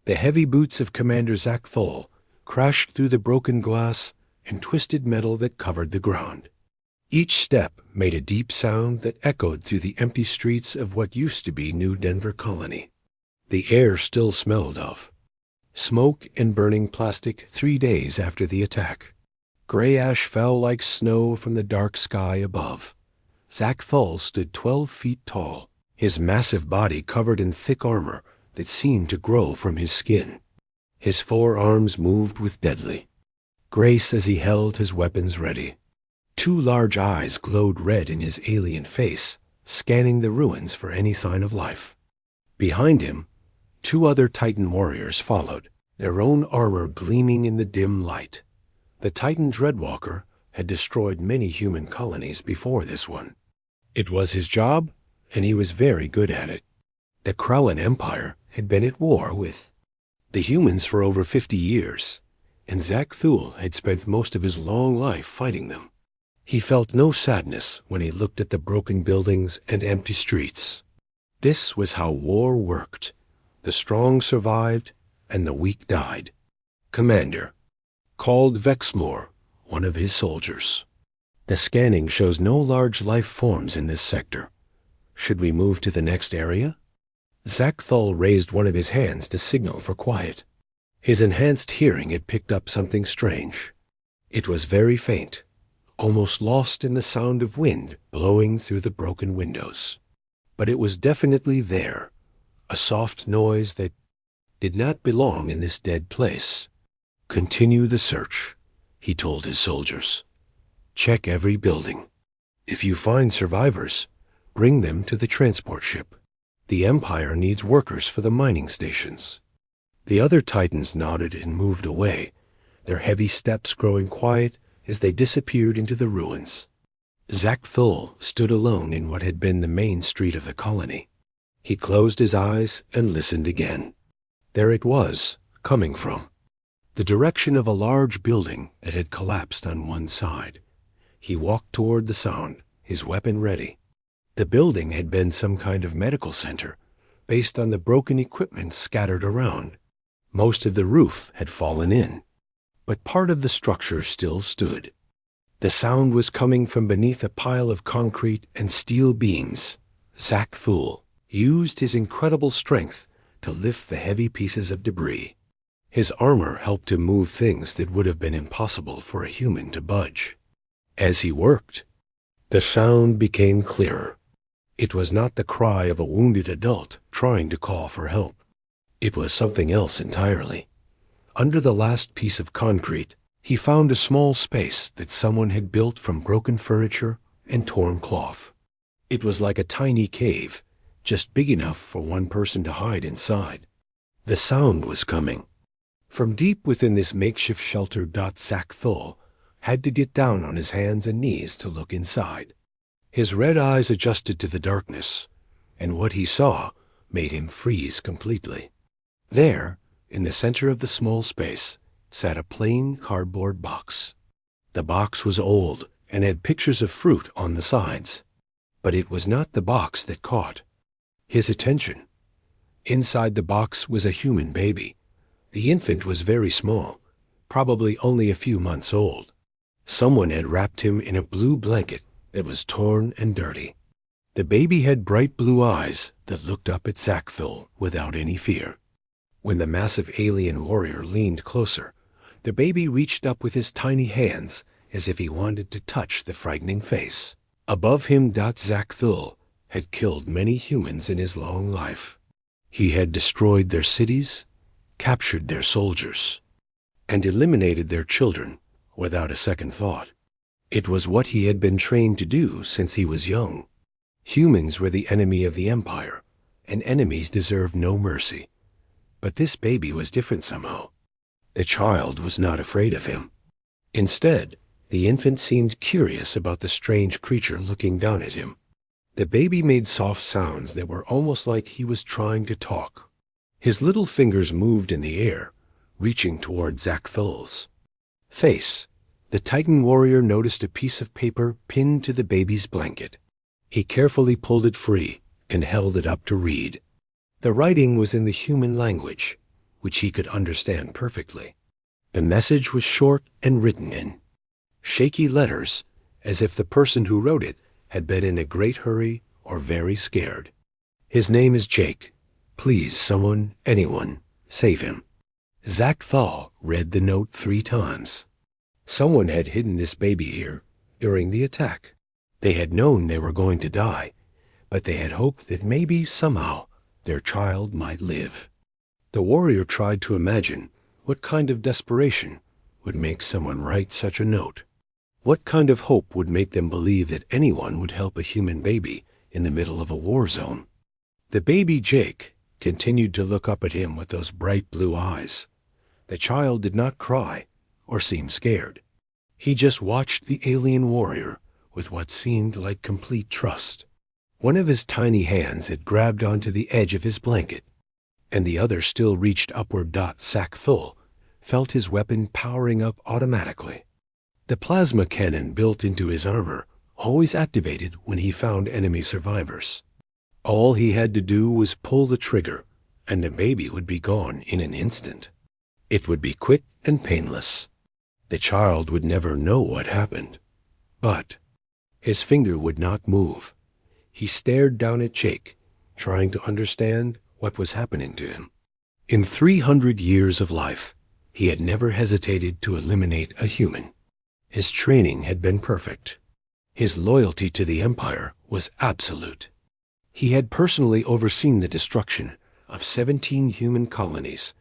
The heavy boots of Commander Zack Thol crashed through the broken glass and twisted metal that covered the ground. Each step made a deep sound that echoed through the empty streets of what used to be New Denver Colony. The air still smelled of smoke and burning plastic 3 days after the attack. Gray ash fell like snow from the dark sky above. Zack Thol stood 12 feet tall, his massive body covered in thick armor that seemed to grow from his skin. His 4 arms moved with deadly grace as he held his weapons ready. 2 large eyes glowed red in his alien face, scanning the ruins for any sign of life. Behind him, 2 other Titan warriors followed, their own armor gleaming in the dim light. The Titan DreadWalker had destroyed many human colonies before this one. It was his job, and he was very good at it. The Krellan Empire had been at war with the humans for over 50 years, and Zack Thul had spent most of his long life fighting them. He felt no sadness when he looked at the broken buildings and empty streets. This was how war worked. The strong survived, and the weak died. Commander called Vexmore, one of his soldiers. The scanning shows no large life forms in this sector. Should we move to the next area? Zack Thul raised one of his hands to signal for quiet. His enhanced hearing had picked up something strange. It was very faint, almost lost in the sound of wind blowing through the broken windows. But it was definitely there, a soft noise that did not belong in this dead place. Continue the search, he told his soldiers. Check every building. If you find survivors, bring them to the transport ship. The Empire needs workers for the mining stations. The other Titans nodded and moved away, their heavy steps growing quiet as they disappeared into the ruins. Zack Thul stood alone in what had been the main street of the colony. He closed his eyes and listened again. There it was, coming from the direction of a large building that had collapsed on one side. He walked toward the sound, his weapon ready. The building had been some kind of medical center, based on the broken equipment scattered around. Most of the roof had fallen in, but part of the structure still stood. The sound was coming from beneath a pile of concrete and steel beams. Zack Thul used his incredible strength to lift the heavy pieces of debris. His armor helped him move things that would have been impossible for a human to budge. As he worked, the sound became clearer. It was not the cry of a wounded adult trying to call for help. It was something else entirely. Under the last piece of concrete, he found a small space that someone had built from broken furniture and torn cloth. It was like a tiny cave, just big enough for one person to hide inside. The sound was coming from deep within this makeshift shelter. Zack Thul had to get down on his hands and knees to look inside. His red eyes adjusted to the darkness, and what he saw made him freeze completely. There, in the center of the small space, sat a plain cardboard box. The box was old and had pictures of fruit on the sides, but it was not the box that caught his attention. Inside the box was a human baby. The infant was very small, probably only a few months old. Someone had wrapped him in a blue blanket that was torn and dirty. The baby had bright blue eyes that looked up at Zack Thul without any fear. When the massive alien warrior leaned closer, the baby reached up with his tiny hands as if he wanted to touch the frightening face. Above him, Zack Thul had killed many humans in his long life. He had destroyed their cities, captured their soldiers, and eliminated their children without a second thought. It was what he had been trained to do since he was young. Humans were the enemy of the Empire, and enemies deserved no mercy. But this baby was different somehow. The child was not afraid of him. Instead, the infant seemed curious about the strange creature looking down at him. The baby made soft sounds that were almost like he was trying to talk. His little fingers moved in the air, reaching toward Zack Thul's face. The Titan warrior noticed a piece of paper pinned to the baby's blanket. He carefully pulled it free and held it up to read. The writing was in the human language, which he could understand perfectly. The message was short and written in shaky letters, as if the person who wrote it had been in a great hurry or very scared. His name is Jake. Please, someone, anyone, save him. Zach Thal read the note 3 times. Someone had hidden this baby here during the attack. They had known they were going to die, but they had hoped that maybe somehow their child might live. The warrior tried to imagine what kind of desperation would make someone write such a note. What kind of hope would make them believe that anyone would help a human baby in the middle of a war zone? The baby Jake continued to look up at him with those bright blue eyes. The child did not cry or seem scared. He just watched the alien warrior with what seemed like complete trust. One of his tiny hands had grabbed onto the edge of his blanket, and the other still reached upward. Zach Thul felt his weapon powering up automatically. The plasma cannon built into his armor always activated when he found enemy survivors. All he had to do was pull the trigger, and the baby would be gone in an instant. It would be quick and painless. The child would never know what happened. But his finger would not move. He stared down at Jake, trying to understand what was happening to him. In 300 years of life, he had never hesitated to eliminate a human. His training had been perfect. His loyalty to the Empire was absolute. He had personally overseen the destruction of 17 human colonies,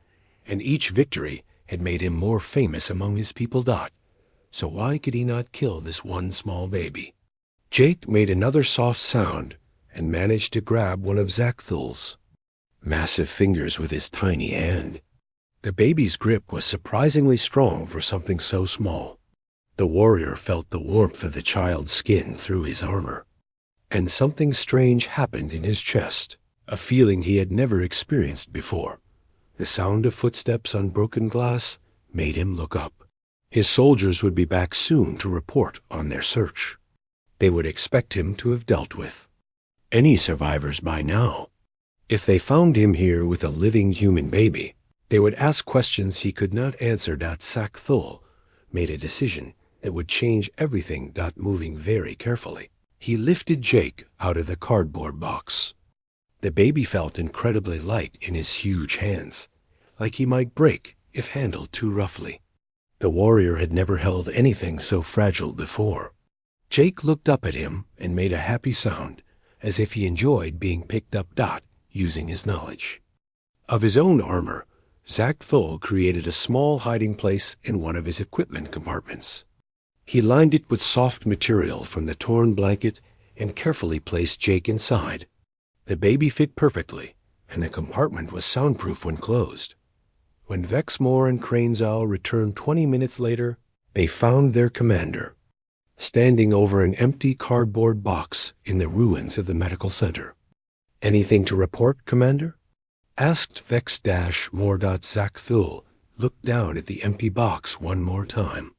and each victory had made him more famous among his people. So why could he not kill this one small baby? Jake made another soft sound and managed to grab one of Zach Thul's massive fingers with his tiny hand. The baby's grip was surprisingly strong for something so small. The warrior felt the warmth of the child's skin through his armor. And something strange happened in his chest, a feeling he had never experienced before. The sound of footsteps on broken glass made him look up. His soldiers would be back soon to report on their search. They would expect him to have dealt with any survivors by now. If they found him here with a living human baby, they would ask questions he could not answer. Zach Thul made a decision that would change everything. Moving very carefully, he lifted Jake out of the cardboard box. The baby felt incredibly light in his huge hands, like he might break if handled too roughly. The warrior had never held anything so fragile before. Jake looked up at him and made a happy sound, as if he enjoyed being picked up. Using his knowledge of his own armor, Zach Thul created a small hiding place in one of his equipment compartments. He lined it with soft material from the torn blanket and carefully placed Jake inside. The baby fit perfectly, and the compartment was soundproof when closed. When Vexmore and Cranesow returned 20 minutes later, they found their commander standing over an empty cardboard box in the ruins of the medical center. "Anything to report, Commander?" asked Vex-More. Zach Thul looked down at the empty box one more time.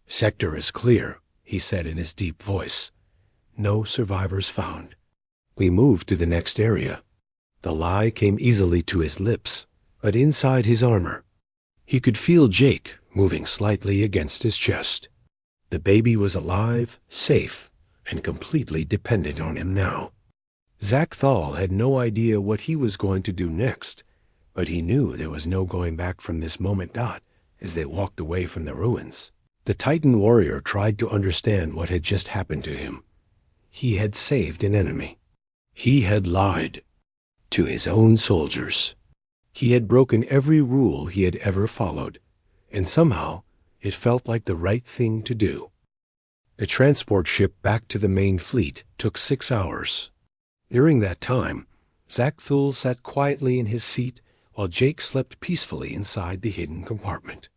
"Sector is clear," he said in his deep voice. "No survivors found. We moved to the next area." The lie came easily to his lips, but inside his armor, he could feel Jake moving slightly against his chest. The baby was alive, safe, and completely dependent on him now. Zach Thal had no idea what he was going to do next, but he knew there was no going back from this moment. As they walked away from the ruins, the Titan warrior tried to understand what had just happened to him. He had saved an enemy. He had lied to his own soldiers. He had broken every rule he had ever followed, and somehow it felt like the right thing to do. The transport ship back to the main fleet took 6 hours. During that time, Zach Thul sat quietly in his seat while Jake slept peacefully inside the hidden compartment.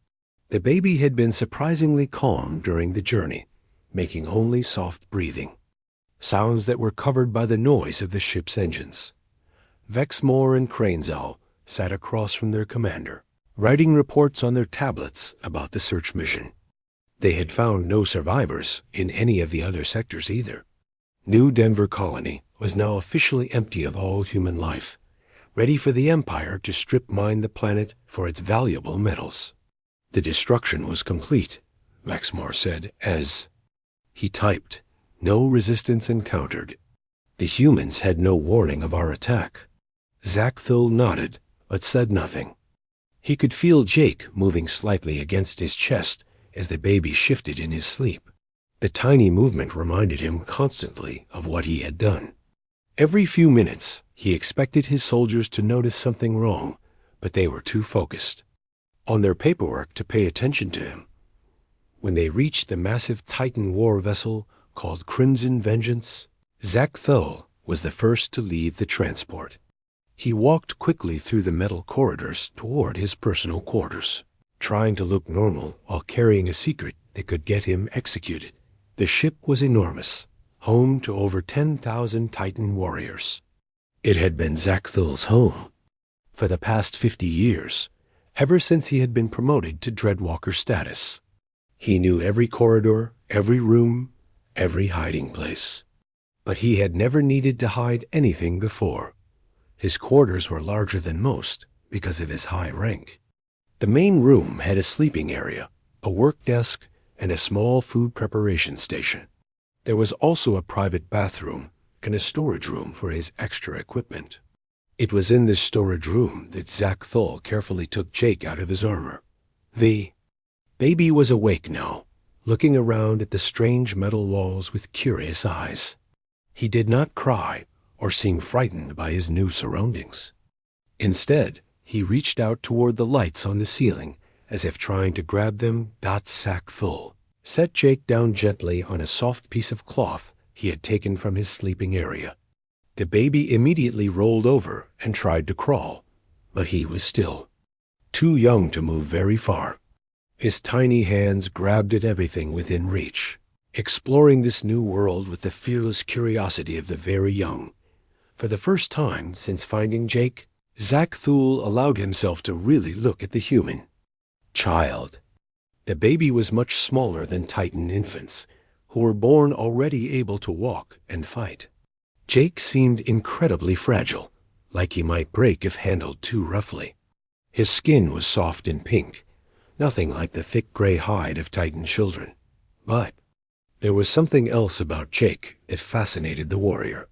The baby had been surprisingly calm during the journey, making only soft breathing, sounds that were covered by the noise of the ship's engines. Vexmore and Cranesow sat across from their commander, writing reports on their tablets about the search mission. They had found no survivors in any of the other sectors either. New Denver Colony was now officially empty of all human life, ready for the Empire to strip mine the planet for its valuable metals. The destruction was complete, Maxmore said as he typed, "No resistance encountered. The humans had no warning of our attack." Zackthul nodded, but said nothing. He could feel Jake moving slightly against his chest as the baby shifted in his sleep. The tiny movement reminded him constantly of what he had done. Every few minutes, he expected his soldiers to notice something wrong, but they were too focused on their paperwork to pay attention to him. When they reached the massive Titan war vessel called Crimson Vengeance, Zackthul was the first to leave the transport. He walked quickly through the metal corridors toward his personal quarters, trying to look normal while carrying a secret that could get him executed. The ship was enormous, home to over 10,000 Titan warriors. It had been Zackthul's home for the past 50 years, ever since he had been promoted to DreadWalker status. He knew every corridor, every room, every hiding place. But he had never needed to hide anything before. His quarters were larger than most because of his high rank. The main room had a sleeping area, a work desk, and a small food preparation station. There was also a private bathroom and a storage room for his extra equipment. It was in this storage room that Zackthul carefully took Jake out of his armor. The baby was awake now, looking around at the strange metal walls with curious eyes. He did not cry or seem frightened by his new surroundings. Instead, he reached out toward the lights on the ceiling as if trying to grab them. Zackthul set Jake down gently on a soft piece of cloth he had taken from his sleeping area. The baby immediately rolled over and tried to crawl, but he was still too young to move very far. His tiny hands grabbed at everything within reach, exploring this new world with the fearless curiosity of the very young. For the first time since finding Jake, Zackthul allowed himself to really look at the human child. The baby was much smaller than Titan infants, who were born already able to walk and fight. Jake seemed incredibly fragile, like he might break if handled too roughly. His skin was soft and pink, nothing like the thick gray hide of Titan children. But there was something else about Jake that fascinated the warrior.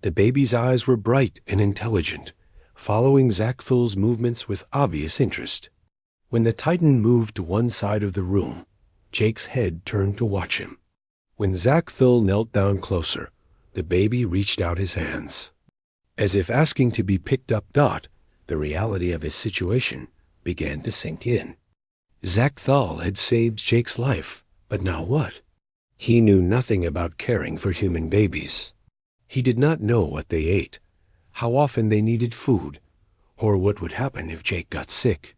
The baby's eyes were bright and intelligent, following Zackthul's movements with obvious interest. When the Titan moved to one side of the room, Jake's head turned to watch him. When Zackthul knelt down closer, the baby reached out his hands. As if asking to be picked up. The reality of his situation began to sink in. Zackthul had saved Jake's life, but now what? He knew nothing about caring for human babies. He did not know what they ate, how often they needed food, or what would happen if Jake got sick.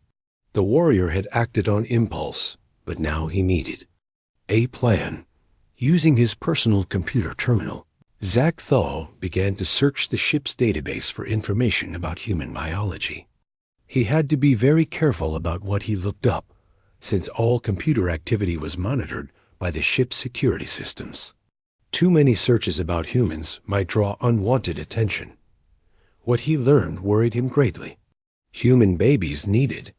The warrior had acted on impulse, but now he needed a plan. Using his personal computer terminal, Zackthul began to search the ship's database for information about human biology. He had to be very careful about what he looked up, since all computer activity was monitored by the ship's security systems. Too many searches about humans might draw unwanted attention. What he learned worried him greatly. Human babies needed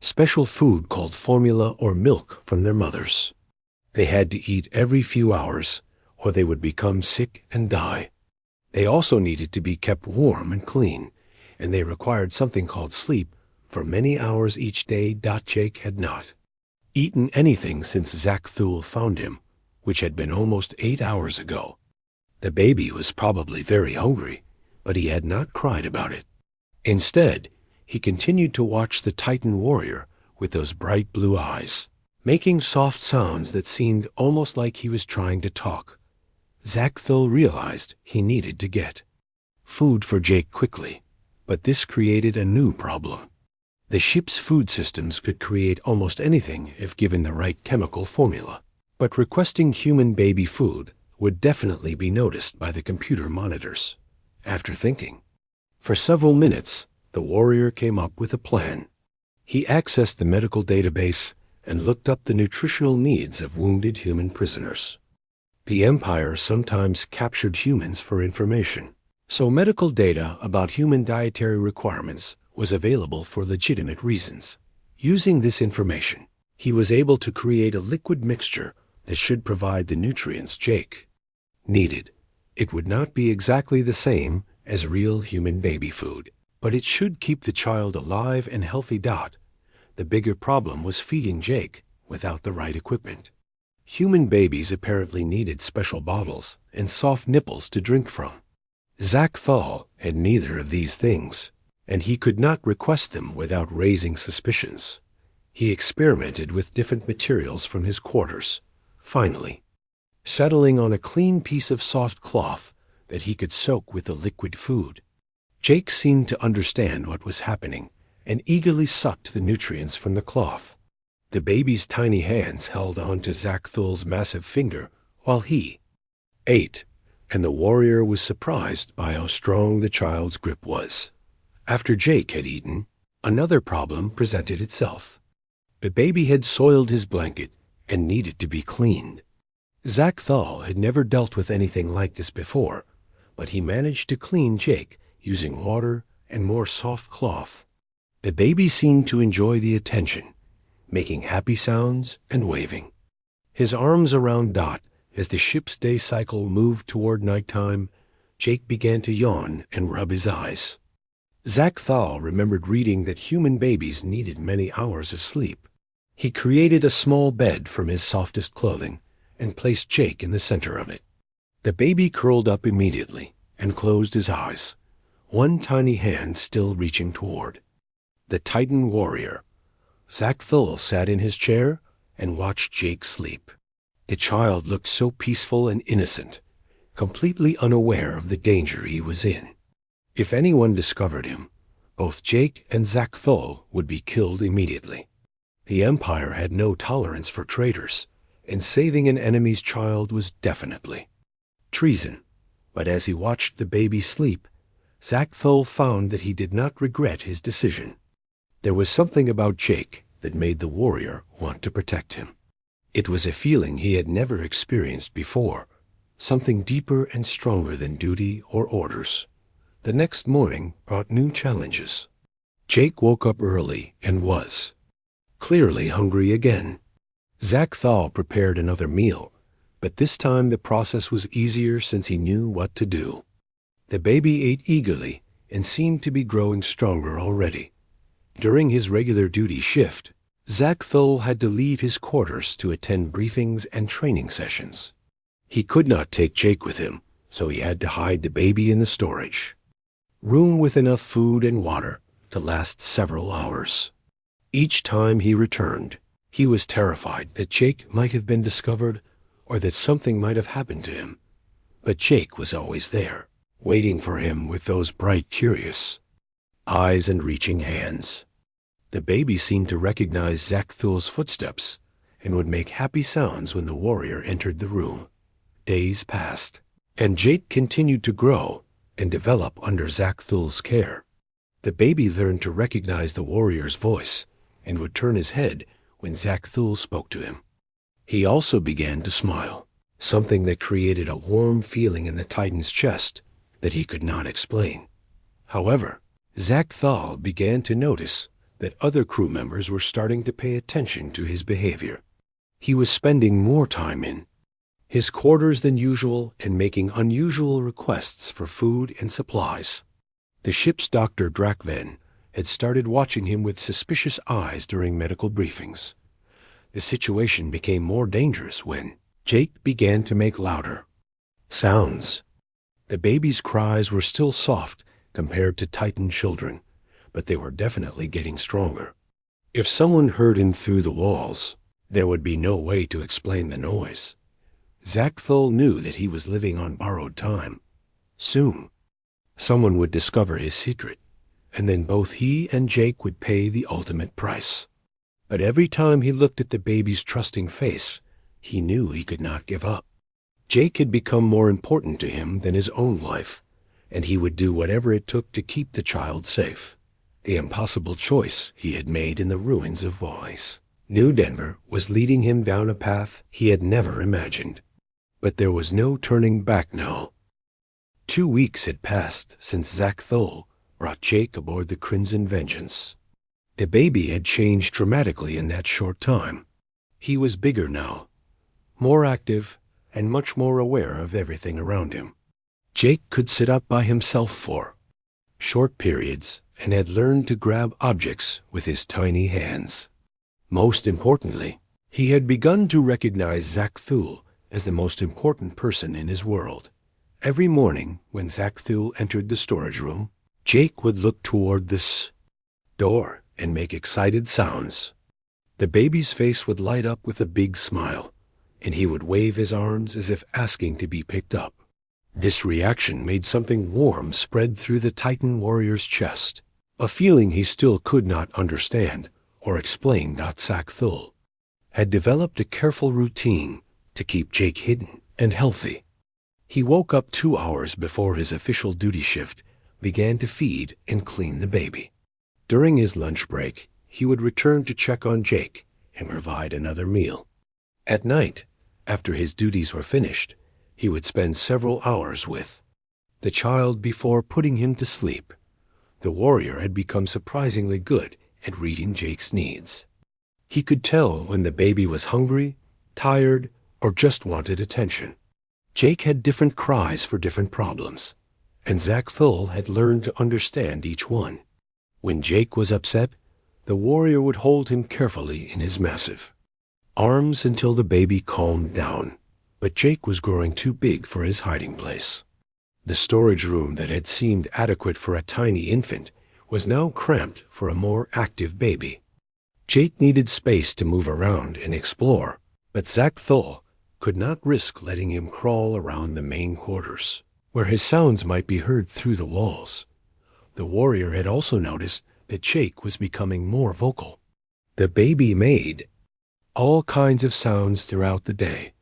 special food called formula or milk from their mothers. They had to eat every few hours, or they would become sick and die. They also needed to be kept warm and clean, and they required something called sleep for many hours each day. Jake had not eaten anything since Zackthul found him, which had been almost 8 hours ago. The baby was probably very hungry, but he had not cried about it. Instead, he continued to watch the Titan warrior with those bright blue eyes, making soft sounds that seemed almost like he was trying to talk. Zackthul realized he needed to get food for Jake quickly, but this created a new problem. The ship's food systems could create almost anything if given the right chemical formula, but requesting human baby food would definitely be noticed by the computer monitors. After thinking for several minutes, the warrior came up with a plan. He accessed the medical database and looked up the nutritional needs of wounded human prisoners. The Empire sometimes captured humans for information, so medical data about human dietary requirements was available for legitimate reasons. Using this information, he was able to create a liquid mixture that should provide the nutrients Jake needed. It would not be exactly the same as real human baby food, but it should keep the child alive and healthy. The bigger problem was feeding Jake without the right equipment. Human babies apparently needed special bottles and soft nipples to drink from. Zach Thal had neither of these things, and he could not request them without raising suspicions. He experimented with different materials from his quarters, finally settling on a clean piece of soft cloth that he could soak with the liquid food. Jake seemed to understand what was happening and eagerly sucked the nutrients from the cloth. The baby's tiny hands held on to Zach Thul's massive finger while he ate, and the warrior was surprised by how strong the child's grip was. After Jake had eaten, another problem presented itself. The baby had soiled his blanket and needed to be cleaned. Zach Thal had never dealt with anything like this before, but he managed to clean Jake using water and more soft cloth. The baby seemed to enjoy the attention, making happy sounds and waving his arms around Dot. As the ship's day cycle moved toward nighttime, Jake began to yawn and rub his eyes. Zach Thal remembered reading that human babies needed many hours of sleep. He created a small bed from his softest clothing and placed Jake in the center of it. The baby curled up immediately and closed his eyes, one tiny hand still reaching toward the Titan warrior. Zach Thal sat in his chair and watched Jake sleep. The child looked so peaceful and innocent, completely unaware of the danger he was in. If anyone discovered him, both Jake and Zach Thal would be killed immediately. The Empire had no tolerance for traitors, and saving an enemy's child was definitely treason. But as he watched the baby sleep, Zach Thal found that he did not regret his decision. There was something about Jake that made the warrior want to protect him. It was a feeling he had never experienced before, something deeper and stronger than duty or orders. The next morning brought new challenges. Jake woke up early and was clearly hungry again. Zach Thal prepared another meal, but this time the process was easier since he knew what to do. The baby ate eagerly and seemed to be growing stronger already. During his regular duty shift, Zach Thal had to leave his quarters to attend briefings and training sessions. He could not take Jake with him, so he had to hide the baby in the storage room with enough food and water to last several hours. Each time he returned, he was terrified that Jake might have been discovered or that something might have happened to him. But Jake was always there, waiting for him with those bright, curious eyes and reaching hands. The baby seemed to recognize Zach Thul's footsteps and would make happy sounds when the warrior entered the room. Days passed, and Jake continued to grow and develop under Zach Thul's care. The baby learned to recognize the warrior's voice and would turn his head when Zach Thul spoke to him. He also began to smile, something that created a warm feeling in the Titan's chest that he could not explain. However, Zach Thal began to notice that other crew members were starting to pay attention to his behavior. He was spending more time in his quarters than usual and making unusual requests for food and supplies. The ship's Dr. Drakven had started watching him with suspicious eyes during medical briefings. The situation became more dangerous when Jake began to make louder sounds. The baby's cries were still soft compared to Titan children, but they were definitely getting stronger. If someone heard him through the walls, there would be no way to explain the noise. Zach Thul knew that he was living on borrowed time. Soon, someone would discover his secret, and then both he and Jake would pay the ultimate price. But every time he looked at the baby's trusting face, he knew he could not give up. Jake had become more important to him than his own life, and he would do whatever it took to keep the child safe. The impossible choice he had made in the ruins of Voice. New Denver was leading him down a path he had never imagined. But there was no turning back now. 2 weeks had passed since Zach Thul brought Jake aboard the Crimson Vengeance. The baby had changed dramatically in that short time. He was bigger now, more active, and much more aware of everything around him. Jake could sit up by himself for short periods and had learned to grab objects with his tiny hands. Most importantly, he had begun to recognize Zak Thul as the most important person in his world. Every morning when Zak Thul entered the storage room, Jake would look toward this door and make excited sounds. The baby's face would light up with a big smile, and he would wave his arms as if asking to be picked up. This reaction made something warm spread through the Titan warrior's chest, a feeling he still could not understand or explain. Zak Thul had developed a careful routine to keep Jake hidden and healthy. He woke up 2 hours before his official duty shift, began to feed and clean the baby. During his lunch break, he would return to check on Jake and provide another meal. At night, after his duties were finished, he would spend several hours with the child before putting him to sleep. The warrior had become surprisingly good at reading Jake's needs. He could tell when the baby was hungry, tired, or just wanted attention. Jake had different cries for different problems, and Zak Thul had learned to understand each one. When Jake was upset, the warrior would hold him carefully in his massive arms until the baby calmed down. But Jake was growing too big for his hiding place. The storage room that had seemed adequate for a tiny infant was now cramped for a more active baby. Jake needed space to move around and explore, but Zak Thul could not risk letting him crawl around the main quarters, where his sounds might be heard through the walls. The warrior had also noticed that Jake was becoming more vocal. The baby made all kinds of sounds throughout the day,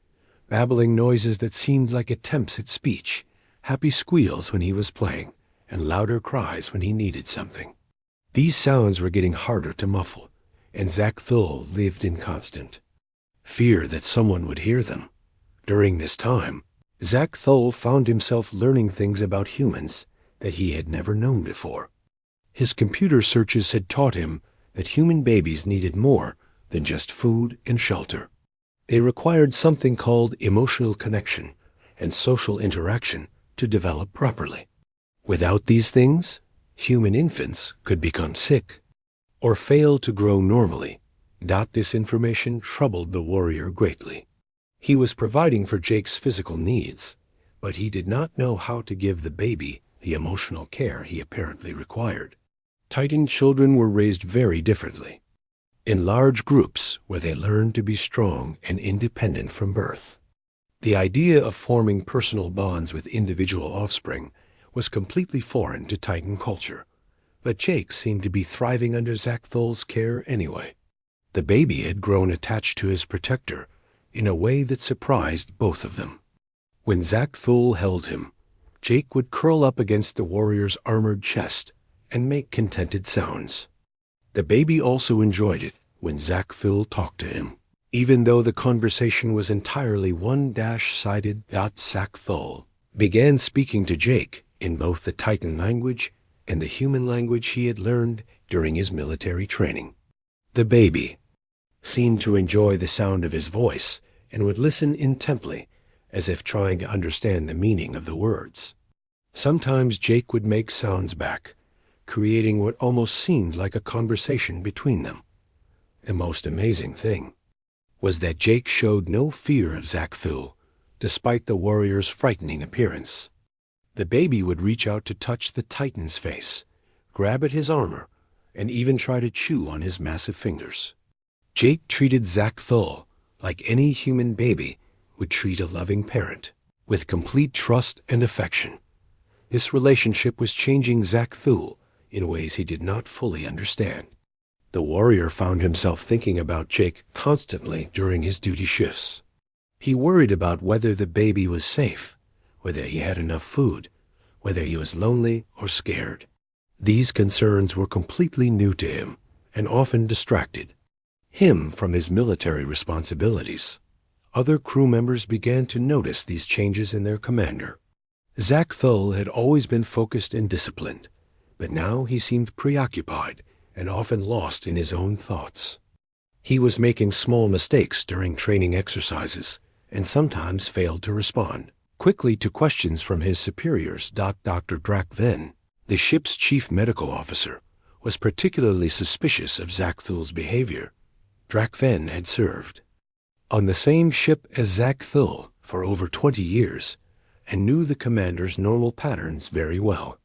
babbling noises that seemed like attempts at speech, happy squeals when he was playing, and louder cries when he needed something. These sounds were getting harder to muffle, and Zak Thul lived in constant fear that someone would hear them. During this time, Zak Thul found himself learning things about humans that he had never known before. His computer searches had taught him that human babies needed more than just food and shelter. They required something called emotional connection and social interaction to develop properly. Without these things, human infants could become sick or fail to grow normally. This information troubled the warrior greatly. He was providing for Jake's physical needs, but he did not know how to give the baby the emotional care he apparently required. Titan children were raised very differently, in large groups where they learned to be strong and independent from birth. The idea of forming personal bonds with individual offspring was completely foreign to Titan culture, but Jake seemed to be thriving under Zak Thul's care anyway. The baby had grown attached to his protector in a way that surprised both of them. When Zak Thul held him, Jake would curl up against the warrior's armored chest and make contented sounds. The baby also enjoyed it when Zak Thul talked to him, even though the conversation was entirely one-sided. Zak Thul began speaking to Jake in both the Titan language and the human language he had learned during his military training. The baby seemed to enjoy the sound of his voice and would listen intently, as if trying to understand the meaning of the words. Sometimes Jake would make sounds back, creating what almost seemed like a conversation between them. The most amazing thing was that Jake showed no fear of Zak Thul, despite the warrior's frightening appearance. The baby would reach out to touch the Titan's face, grab at his armor, and even try to chew on his massive fingers. Jake treated Zak Thul like any human baby would treat a loving parent, with complete trust and affection. This relationship was changing Zak Thul in ways he did not fully understand. The warrior found himself thinking about Jake constantly during his duty shifts. He worried about whether the baby was safe, whether he had enough food, whether he was lonely or scared. These concerns were completely new to him and often distracted him from his military responsibilities. Other crew members began to notice these changes in their commander. Zak Thul had always been focused and disciplined, but now he seemed preoccupied and often lost in his own thoughts. He was making small mistakes during training exercises and sometimes failed to respond quickly to questions from his superiors. Dr. Drak-Ven, the ship's chief medical officer, was particularly suspicious of Zak-Thul's behavior. Drak-Ven had served on the same ship as Zak-Thul for over 20 years and knew the commander's normal patterns very well.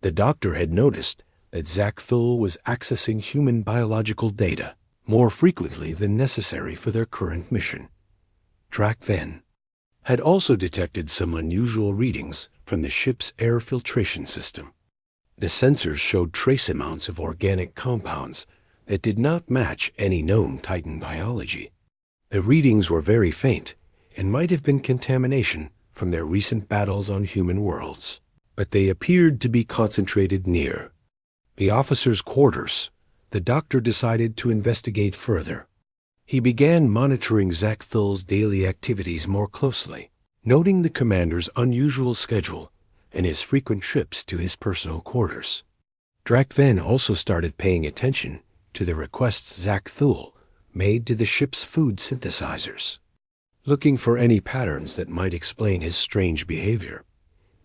The doctor had noticed that Zak-Thul was accessing human biological data more frequently than necessary for their current mission. Drak-Ven had also detected some unusual readings from the ship's air filtration system. The sensors showed trace amounts of organic compounds that did not match any known Titan biology. The readings were very faint and might have been contamination from their recent battles on human worlds, but they appeared to be concentrated near the officers' quarters. The doctor decided to investigate further. He began monitoring Zak-Thul's daily activities more closely, noting the commander's unusual schedule and his frequent trips to his personal quarters. Drak-Ven also started paying attention to the requests Zak-Thul made to the ship's food synthesizers, looking for any patterns that might explain his strange behavior.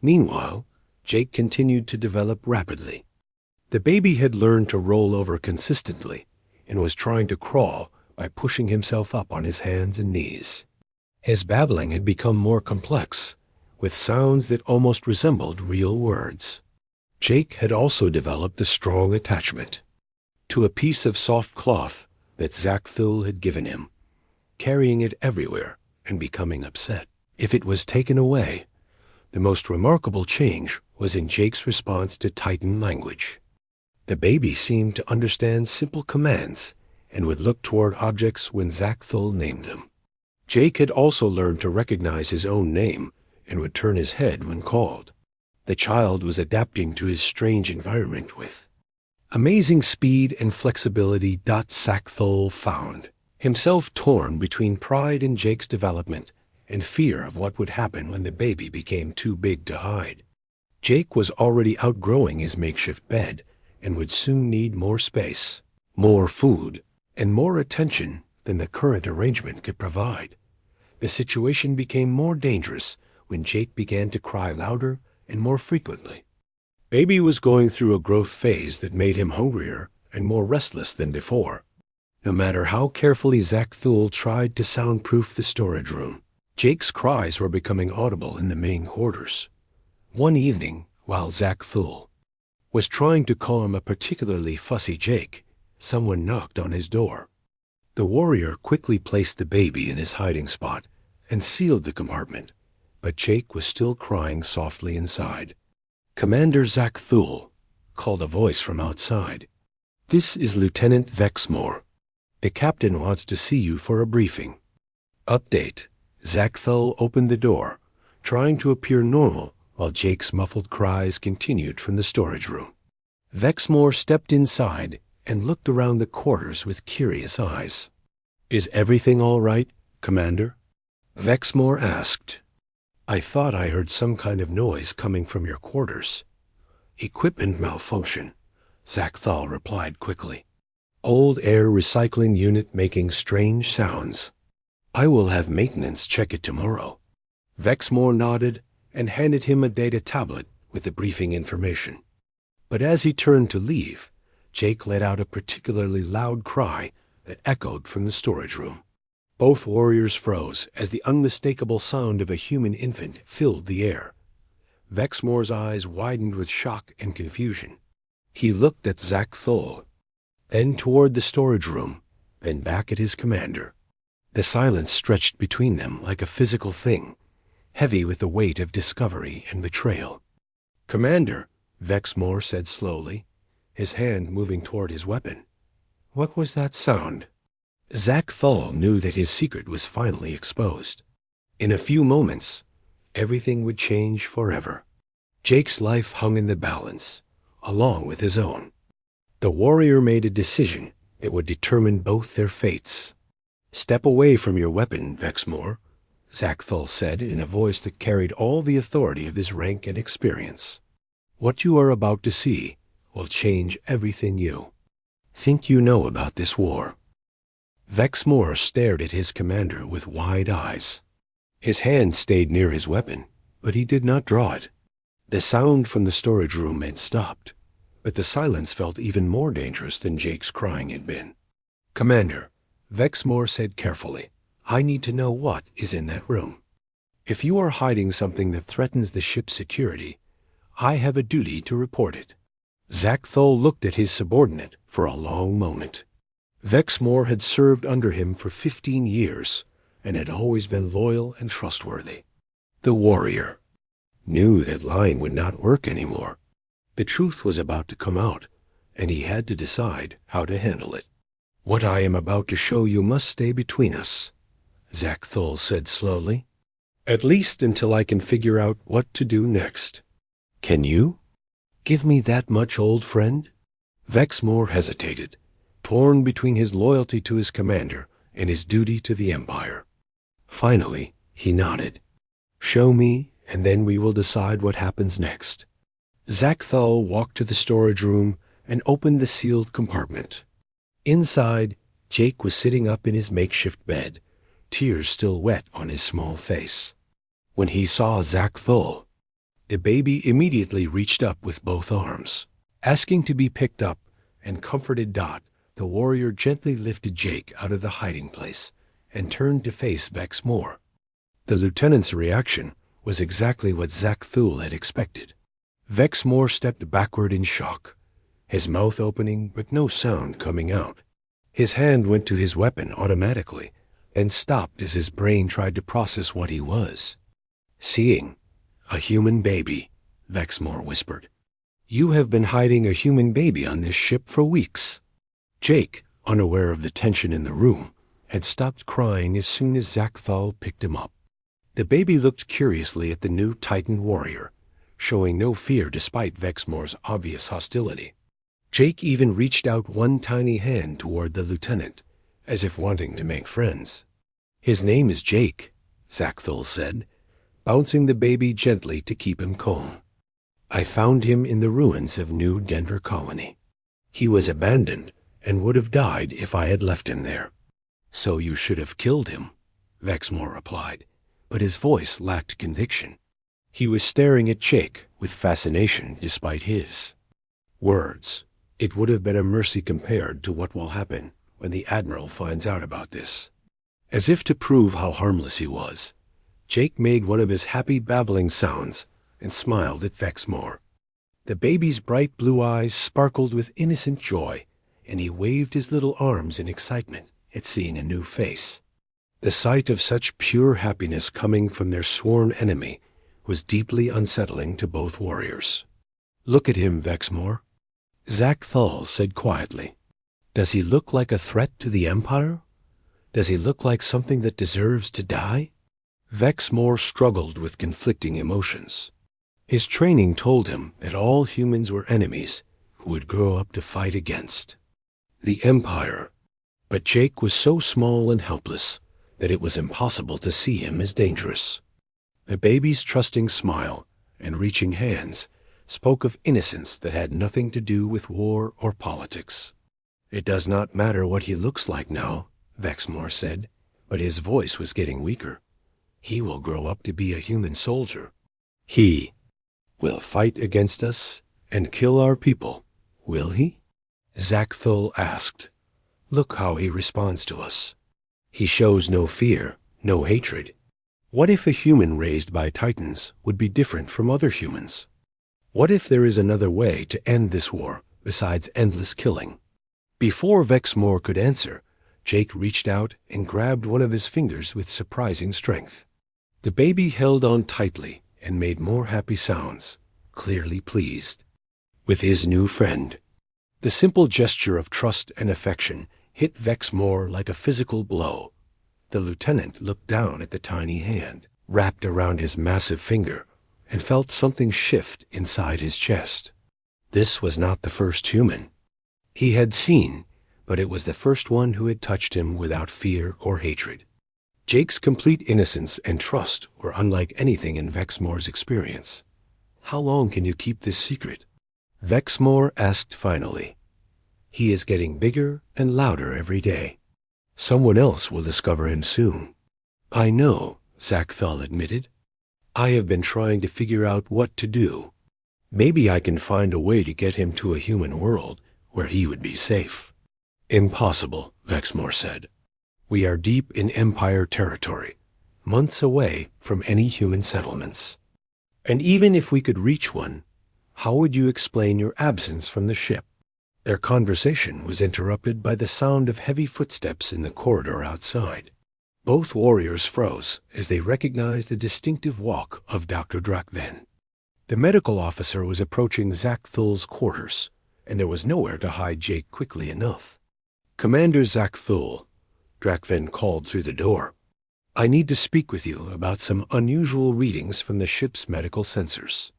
Meanwhile, Jake continued to develop rapidly. The baby had learned to roll over consistently and was trying to crawl by pushing himself up on his hands and knees. His babbling had become more complex, with sounds that almost resembled real words. Jake had also developed a strong attachment to a piece of soft cloth that Zak-Thul had given him, carrying it everywhere and becoming upset if it was taken away. The most remarkable change was in Jake's response to Titan language. The baby seemed to understand simple commands and would look toward objects when Zak-Thul named them. Jake had also learned to recognize his own name and would turn his head when called. The child was adapting to his strange environment with amazing speed and flexibility. Zak-Thul found himself torn between pride in Jake's development and fear of what would happen when the baby became too big to hide. Jake was already outgrowing his makeshift bed and would soon need more space, more food, and more attention than the current arrangement could provide. The situation became more dangerous when Jake began to cry louder and more frequently. Baby was going through a growth phase that made him hungrier and more restless than before. No matter how carefully Zak-Thul tried to soundproof the storage room, Jake's cries were becoming audible in the main quarters. One evening, while Zak-Thul was trying to calm a particularly fussy Jake, someone knocked on his door. The warrior quickly placed the baby in his hiding spot and sealed the compartment, but Jake was still crying softly inside. "Commander Zak-Thul," called a voice from outside. "This is Lieutenant Vexmore. The captain wants to see you for a briefing." Update: Zak-Thul opened the door, trying to appear normal while Jake's muffled cries continued from the storage room. Vexmore stepped inside and looked around the quarters with curious eyes. "Is everything all right, Commander?" Vexmore asked. "I thought I heard some kind of noise coming from your quarters." "Equipment malfunction," Zak-Thul replied quickly. "Old air recycling unit making strange sounds. I will have maintenance check it tomorrow." Vexmore nodded and handed him a data tablet with the briefing information. But as he turned to leave, Jake let out a particularly loud cry that echoed from the storage room. Both warriors froze as the unmistakable sound of a human infant filled the air. Vexmore's eyes widened with shock and confusion. He looked at Zak-Thul, then toward the storage room, then back at his commander. The silence stretched between them like a physical thing, heavy with the weight of discovery and betrayal. "Commander," Vexmore said slowly, his hand moving toward his weapon. "What was that sound?" Zak-Thul knew that his secret was finally exposed. In a few moments, everything would change forever. Jake's life hung in the balance, along with his own. The warrior made a decision that would determine both their fates. "Step away from your weapon, Vexmore," Zak-Thul said in a voice that carried all the authority of his rank and experience. "What you are about to see will change everything you think you know about this war. Vexmore stared at his commander with wide eyes. His hand stayed near his weapon, but he did not draw it. The sound from the storage room had stopped, but the silence felt even more dangerous than Jake's crying had been. "Commander," Vexmore said carefully, "I need to know what is in that room. If you are hiding something that threatens the ship's security, I have a duty to report it." Zackthul looked at his subordinate for a long moment. Vexmore had served under him for 15 years and had always been loyal and trustworthy. The warrior knew that lying would not work anymore. The truth was about to come out, and he had to decide how to handle it. "What I am about to show you must stay between us," Zackthul said slowly. "At least until I can figure out what to do next. Can you give me that much, old friend?" Vexmore hesitated, torn between his loyalty to his commander and his duty to the Empire. Finally, he nodded. "Show me, and then we will decide what happens next." Zackthul walked to the storage room and opened the sealed compartment. Inside, Jake was sitting up in his makeshift bed, tears still wet on his small face. When he saw Zackthul, the baby immediately reached up with both arms. Asking to be picked up and comforted Dot, the warrior gently lifted Jake out of the hiding place and turned to face Vexmore. The lieutenant's reaction was exactly what Zackthul had expected. Vexmore stepped backward in shock, his mouth opening but no sound coming out. His hand went to his weapon automatically and stopped as his brain tried to process what he was seeing. "A human baby," Vexmore whispered. "You have been hiding a human baby on this ship for weeks." Jake, unaware of the tension in the room, had stopped crying as soon as Zackthul picked him up. The baby looked curiously at the new Titan warrior, showing no fear despite Vexmore's obvious hostility. Jake even reached out one tiny hand toward the lieutenant, as if wanting to make friends. "His name is Jake," Zackthul said, bouncing the baby gently to keep him calm. "I found him in the ruins of New Denver Colony. He was abandoned and would have died if I had left him there." "So you should have killed him," Vexmore replied, but his voice lacked conviction. He was staring at Jake with fascination despite his words. "It would have been a mercy compared to what will happen when the Admiral finds out about this." As if to prove how harmless he was, Jake made one of his happy babbling sounds and smiled at Vexmore. The baby's bright blue eyes sparkled with innocent joy, and he waved his little arms in excitement at seeing a new face. The sight of such pure happiness coming from their sworn enemy was deeply unsettling to both warriors. "Look at him, Vexmore," Zackthul said quietly. "Does he look like a threat to the Empire? Does he look like something that deserves to die?" Vexmore struggled with conflicting emotions. His training told him that all humans were enemies who would grow up to fight against the Empire. But Jake was so small and helpless that it was impossible to see him as dangerous. The baby's trusting smile and reaching hands spoke of innocence that had nothing to do with war or politics. "It does not matter what he looks like now," Vexmore said, but his voice was getting weaker. "He will grow up to be a human soldier. He will fight against us and kill our people, will he?" Zackthul asked. "Look how he responds to us. He shows no fear, no hatred. What if a human raised by Titans would be different from other humans? What if there is another way to end this war besides endless killing?" Before Vexmore could answer, Jake reached out and grabbed one of his fingers with surprising strength. The baby held on tightly and made more happy sounds, clearly pleased with his new friend. The simple gesture of trust and affection hit Vexmore like a physical blow. The lieutenant looked down at the tiny hand wrapped around his massive finger and felt something shift inside his chest. This was not the first human he had seen, but it was the first one who had touched him without fear or hatred. Jake's complete innocence and trust were unlike anything in Vexmore's experience. "How long can you keep this secret?" Vexmore asked finally. He is getting bigger and louder every day. Someone else will discover him soon. I know, Zachthal admitted. I have been trying to figure out what to do. Maybe I can find a way to get him to a human world where he would be safe. Impossible, Vexmore said. We are deep in Empire territory, months away from any human settlements. And even if we could reach one, how would you explain your absence from the ship? Their conversation was interrupted by the sound of heavy footsteps in the corridor outside. Both warriors froze as they recognized the distinctive walk of Dr. Drakven. The medical officer was approaching Zachthal's quarters, and there was nowhere to hide Jake quickly enough. Commander Zachthal, Drakven called through the door. I need to speak with you about some unusual readings from the ship's medical sensors.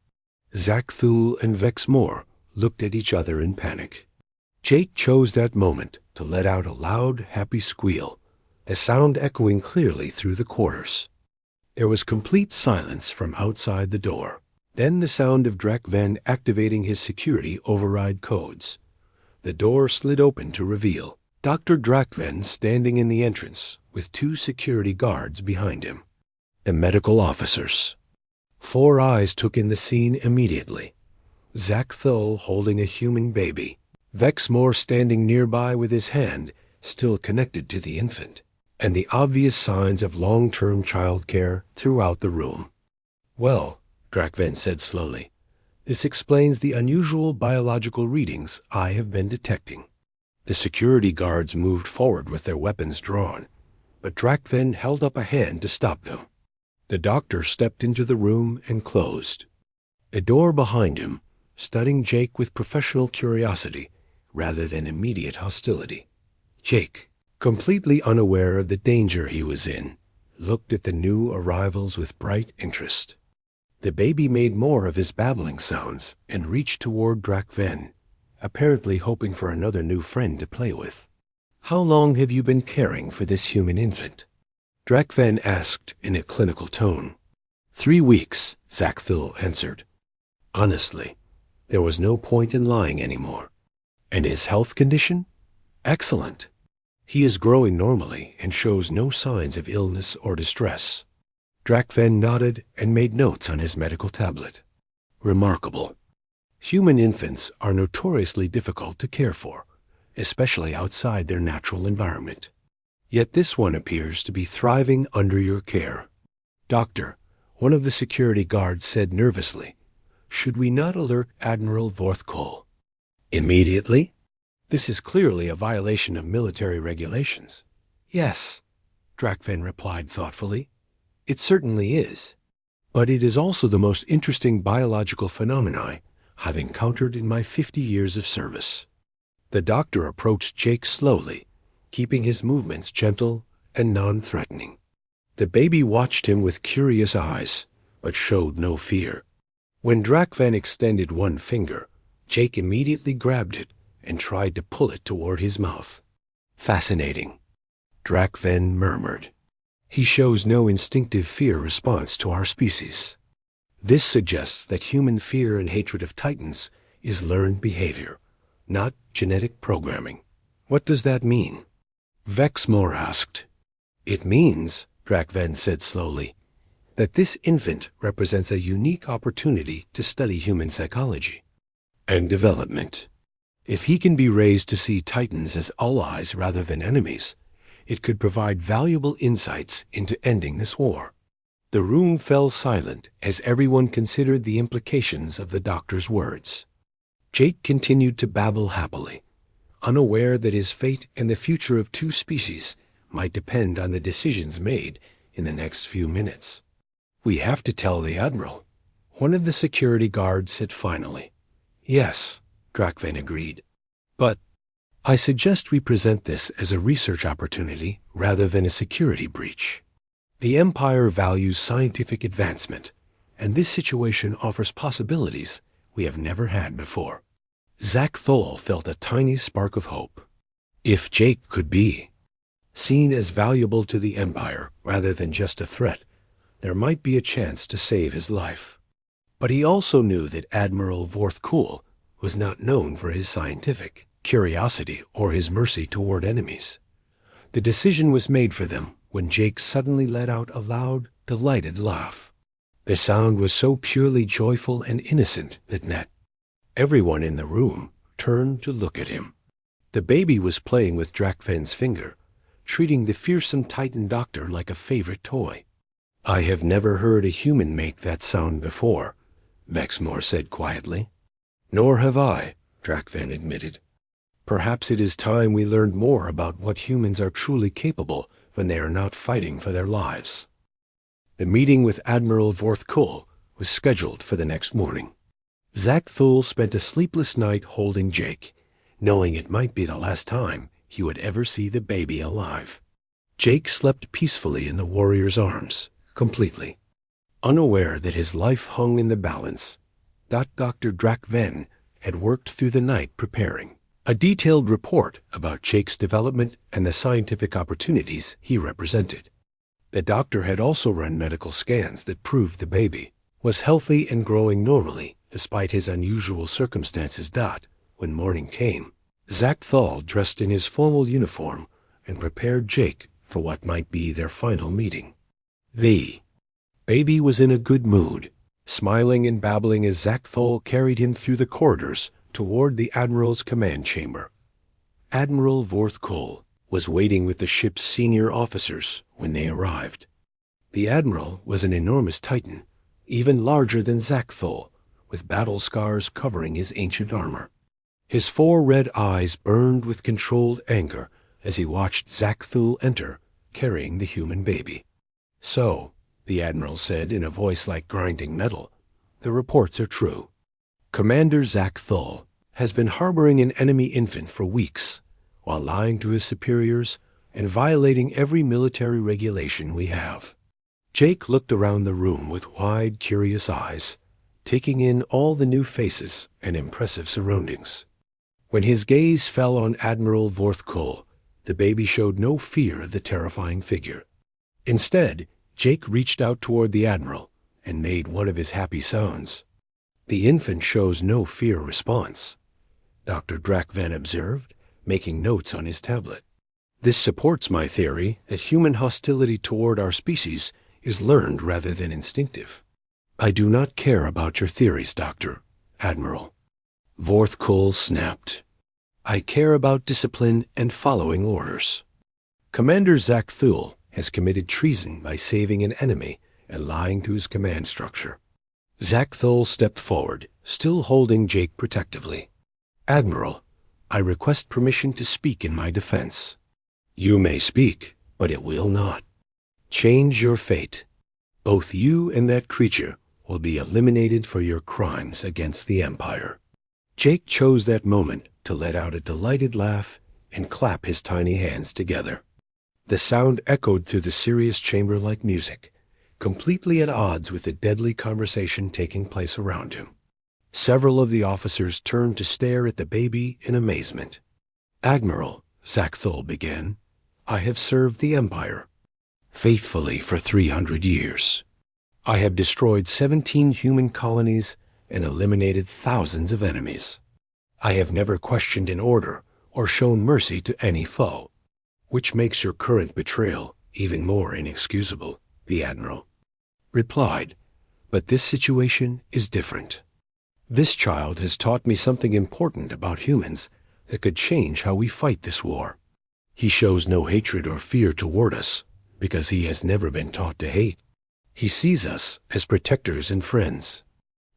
Zachthal and Vexmore looked at each other in panic. Jake chose that moment to let out a loud, happy squeal, a sound echoing clearly through the quarters. There was complete silence from outside the door. Then the sound of Drakven activating his security override codes. The door slid open to reveal Dr. Drakven standing in the entrance with 2 security guards behind him. The medical officers. 4 eyes took in the scene immediately. Zachthal holding a human baby, Vexmore standing nearby with his hand still connected to the infant, and the obvious signs of long-term child care throughout the room. Well, Drakven said slowly, this explains the unusual biological readings I have been detecting. The security guards moved forward with their weapons drawn, but Drakven held up a hand to stop them. The doctor stepped into the room and closed. A door behind him, studying Jake with professional curiosity rather than immediate hostility. Jake, completely unaware of the danger he was in, looked at the new arrivals with bright interest. The baby made more of his babbling sounds and reached toward Drakven, apparently hoping for another new friend to play with. How long have you been caring for this human infant? Drakven asked in a clinical tone. 3 weeks, Zachthal answered. Honestly, there was no point in lying anymore. And his health condition? Excellent. He is growing normally and shows no signs of illness or distress. Drakven nodded and made notes on his medical tablet. Remarkable. Human infants are notoriously difficult to care for, especially outside their natural environment. Yet this one appears to be thriving under your care. Doctor, one of the security guards said nervously, should we not alert Admiral Vorthkol? Immediately? This is clearly a violation of military regulations. Yes, Drakven replied thoughtfully. It certainly is. But it is also the most interesting biological phenomenon I've encountered in my 50 years of service. The doctor approached Jake slowly, keeping his movements gentle and non-threatening. The baby watched him with curious eyes, but showed no fear. When Drakven extended one finger, Jake immediately grabbed it and tried to pull it toward his mouth. Fascinating, Drakven murmured. He shows no instinctive fear response to our species. This suggests that human fear and hatred of Titans is learned behavior, not genetic programming. What does that mean? Vexmore asked. It means, Drakven said slowly, that this infant represents a unique opportunity to study human psychology and development. If he can be raised to see Titans as allies rather than enemies, it could provide valuable insights into ending this war. The room fell silent as everyone considered the implications of the doctor's words. Jake continued to babble happily, unaware that his fate and the future of 2 species might depend on the decisions made in the next few minutes. We have to tell the Admiral, one of the security guards said finally. Yes, Drakven agreed. But I suggest we present this as a research opportunity rather than a security breach. The Empire values scientific advancement, and this situation offers possibilities we have never had before. Zachthal felt a tiny spark of hope. If Jake could be seen as valuable to the Empire rather than just a threat, there might be a chance to save his life. But he also knew that Admiral Vorthkol was not known for his scientific curiosity or his mercy toward enemies. The decision was made for them when Jake suddenly let out a loud, delighted laugh. The sound was so purely joyful and innocent that everyone in the room turned to look at him. The baby was playing with Drakven's finger, treating the fearsome Titan doctor like a favorite toy. "I have never heard a human make that sound before," Vexmore said quietly. "Nor have I," Drakven admitted. "Perhaps it is time we learned more about what humans are truly capable when they are not fighting for their lives." The meeting with Admiral Vorthkull was scheduled for the next morning. Zak Thul spent a sleepless night holding Jake, knowing it might be the last time he would ever see the baby alive. Jake slept peacefully in the warrior's arms, completely, unaware that his life hung in the balance. Dr. Drakven had worked through the night preparing a detailed report about Jake's development and the scientific opportunities he represented. The doctor had also run medical scans that proved the baby was healthy and growing normally despite his unusual circumstances. When morning came, Zak Thul dressed in his formal uniform and prepared Jake for what might be their final meeting. The baby was in a good mood, smiling and babbling as Zak Thul carried him through the corridors toward the Admiral's command chamber. Admiral Vorthkull was waiting with the ship's senior officers when they arrived. The Admiral was an enormous Titan, even larger than Zak Thul, with battle scars covering his ancient armor. His 4 red eyes burned with controlled anger as he watched Zak Thul enter, carrying the human baby. "So," the Admiral said in a voice like grinding metal, "the reports are true. Commander Zak Thul has been harboring an enemy infant for weeks, while lying to his superiors and violating every military regulation we have." Jake looked around the room with wide, curious eyes, taking in all the new faces and impressive surroundings. When his gaze fell on Admiral Vorthkull, the baby showed no fear of the terrifying figure. Instead, Jake reached out toward the Admiral and made one of his happy sounds. "The infant shows no fear response," Dr. Drakven observed, making notes on his tablet. "This supports my theory that human hostility toward our species is learned rather than instinctive." "I do not care about your theories, Doctor, Admiral," Vorthkull snapped. "I care about discipline and following orders. Commander Zak Thul has committed treason by saving an enemy and lying to his command structure." Zak Thul stepped forward, still holding Jake protectively. "Admiral, I request permission to speak in my defense." "You may speak, but it will not change your fate. Both you and that creature will be eliminated for your crimes against the Empire." Jake chose that moment to let out a delighted laugh and clap his tiny hands together. The sound echoed through the serious chamber like music, completely at odds with the deadly conversation taking place around him. Several of the officers turned to stare at the baby in amazement. "Admiral," Zak Thul began, "I have served the Empire faithfully for 300 years. I have destroyed 17 human colonies and eliminated thousands of enemies. I have never questioned an order or shown mercy to any foe, which makes your current betrayal even more inexcusable," the Admiral replied. "But this situation is different. This child has taught me something important about humans that could change how we fight this war. He shows no hatred or fear toward us because he has never been taught to hate. He sees us as protectors and friends."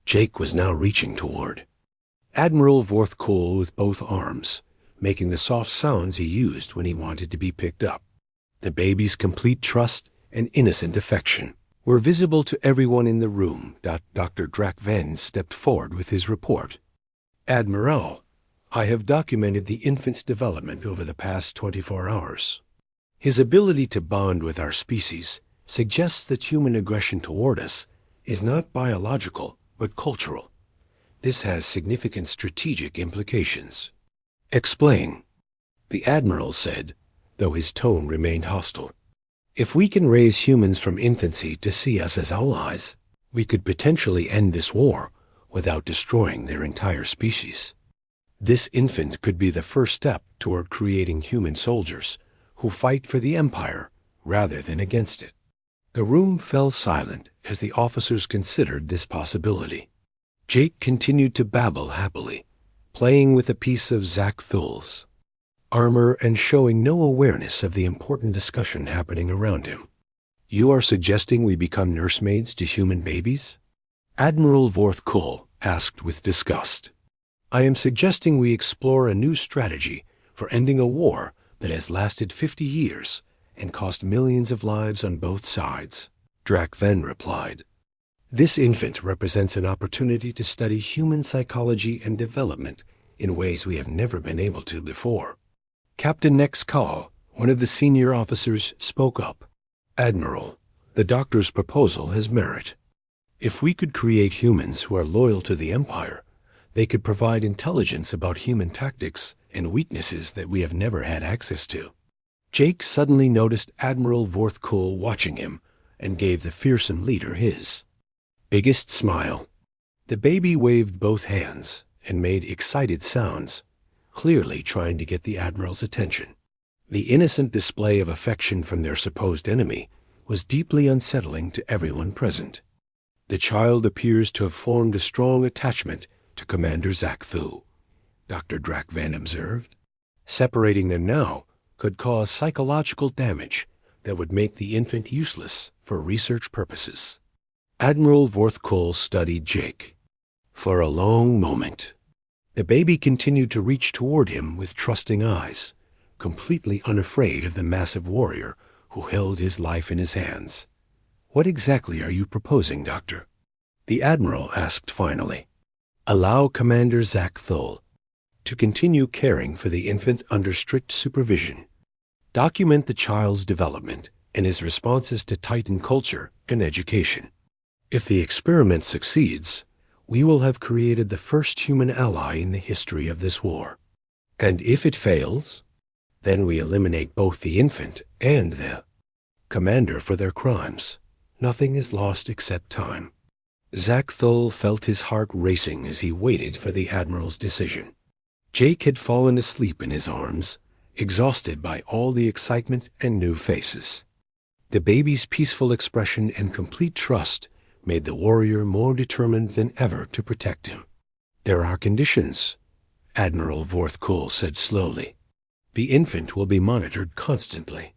Jake was now reaching toward Admiral Vorthkull with both arms, making the soft sounds he used when he wanted to be picked up. The baby's complete trust and innocent affection were visible to everyone in the room. Dr. Drakven stepped forward with his report. "Admiral, I have documented the infant's development over the past 24 hours. His ability to bond with our species suggests that human aggression toward us is not biological but cultural. This has significant strategic implications." "Explain," the Admiral said, though his tone remained hostile. "If we can raise humans from infancy to see us as allies, we could potentially end this war without destroying their entire species. This infant could be the first step toward creating human soldiers who fight for the Empire rather than against it. The room fell silent as the officers considered this possibility. Jake continued to babble happily, playing with a piece of Zak Thul's armor and showing no awareness of the important discussion happening around him. "You are suggesting we become nursemaids to human babies?" Admiral Vorth asked with disgust. "I am suggesting we explore a new strategy for ending a war that has lasted 50 years and cost millions of lives on both sides," Drak Ven replied. "This infant represents an opportunity to study human psychology and development in ways we have never been able to before." Captain Nex Kaw, one of the senior officers, spoke up. "Admiral, the doctor's proposal has merit. If we could create humans who are loyal to the Empire, they could provide intelligence about human tactics and weaknesses that we have never had access to." Jake suddenly noticed Admiral Vorth watching him and gave the fearsome leader his biggest smile. The baby waved both hands and made excited sounds, clearly trying to get the Admiral's attention. The innocent display of affection from their supposed enemy was deeply unsettling to everyone present. "The child appears to have formed a strong attachment to Commander Zak Thu," Dr. Drak Ven observed. "Separating them now could cause psychological damage that would make the infant useless for research purposes." Admiral Vorth studied Jake for a long moment. The baby continued to reach toward him with trusting eyes, completely unafraid of the massive warrior who held his life in his hands. "What exactly are you proposing, Doctor?" the Admiral asked finally. "Allow Commander Zak Thul to continue caring for the infant under strict supervision. Document the child's development and his responses to Titan culture and education. If the experiment succeeds, we will have created the first human ally in the history of this war. And if it fails, then we eliminate both the infant and the commander for their crimes. Nothing is lost except time." Zak Thul felt his heart racing as he waited for the Admiral's decision. Jake had fallen asleep in his arms, exhausted by all the excitement and new faces. The baby's peaceful expression and complete trust made the warrior more determined than ever to protect him. "There are conditions," Admiral Vorth said slowly. "The infant will be monitored constantly.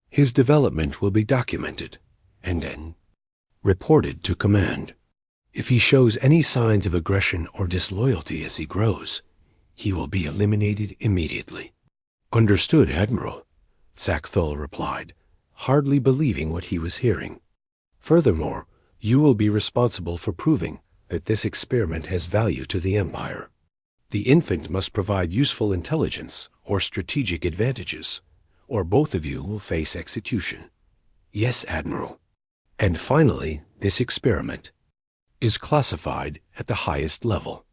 His development will be documented and then reported to command. If he shows any signs of aggression or disloyalty as he grows, he will be eliminated immediately." "Understood, Admiral," Zak Thul replied, hardly believing what he was hearing. "Furthermore, you will be responsible for proving that this experiment has value to the Empire. The infant must provide useful intelligence or strategic advantages, or both of you will face execution." "Yes, Admiral." "And finally, this experiment is classified at the highest level.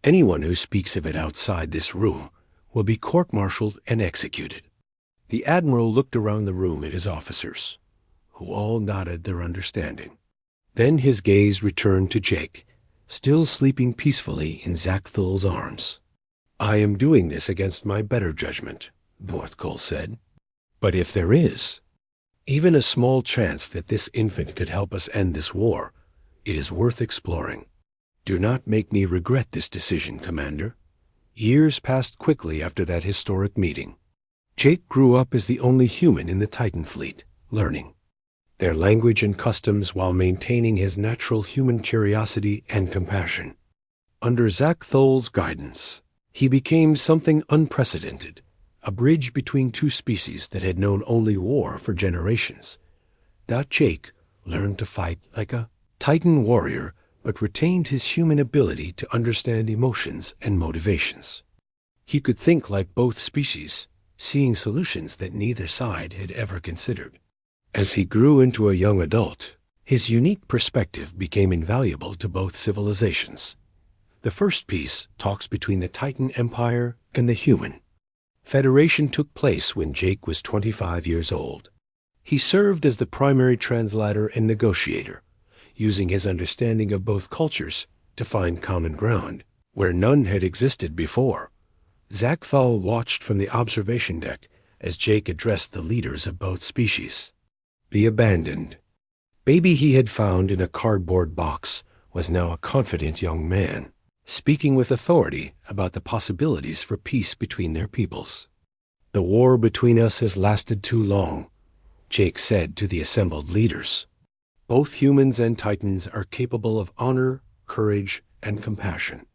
Anyone who speaks of it outside this room will be court-martialed and executed." The Admiral looked around the room at his officers, who all nodded their understanding. Then his gaze returned to Jake, still sleeping peacefully in Zak Thul's arms. "I am doing this against my better judgment," Vorth said. "But if there is even a small chance that this infant could help us end this war, it is worth exploring. Do not make me regret this decision, Commander." Years passed quickly after that historic meeting. Jake grew up as the only human in the Titan fleet, learning their language and customs while maintaining his natural human curiosity and compassion. Under Zak Thul's guidance, he became something unprecedented, a bridge between two species that had known only war for generations. Jake learned to fight like a Titan warrior, but retained his human ability to understand emotions and motivations. He could think like both species, seeing solutions that neither side had ever considered. As he grew into a young adult, his unique perspective became invaluable to both civilizations. The first piece talks between the Titan Empire and the human. Federation took place when Jake was 25 years old. He served as the primary translator and negotiator, using his understanding of both cultures to find common ground, where none had existed before. Zackthal watched from the observation deck as Jake addressed the leaders of both species. The abandoned baby he had found in a cardboard box was now a confident young man, speaking with authority about the possibilities for peace between their peoples. "The war between us has lasted too long," Jake said to the assembled leaders. "Both humans and Titans are capable of honor, courage, and compassion.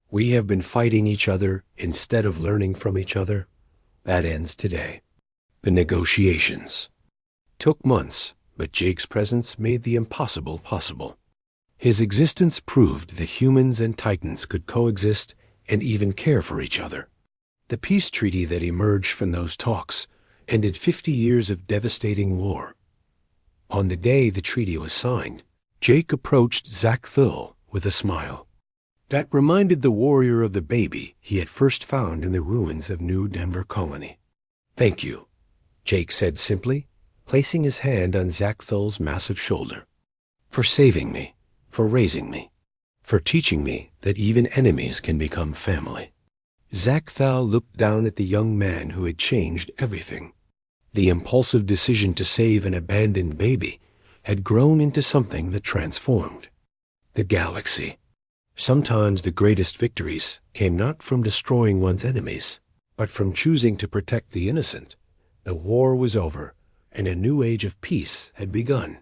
We have been fighting each other instead of learning from each other. That ends today." The negotiations took months, but Jake's presence made the impossible possible. His existence proved that humans and Titans could coexist and even care for each other. The peace treaty that emerged from those talks ended 50 years of devastating war. On the day the treaty was signed, Jake approached Zackthal with a smile that reminded the warrior of the baby he had first found in the ruins of New Denver Colony. "Thank you," Jake said simply, placing his hand on Zackthal's massive shoulder. "For saving me, for raising me, for teaching me that even enemies can become family." Zackthal looked down at the young man who had changed everything. The impulsive decision to save an abandoned baby had grown into something that transformed the galaxy. Sometimes the greatest victories came not from destroying one's enemies, but from choosing to protect the innocent. The war was over, and a new age of peace had begun.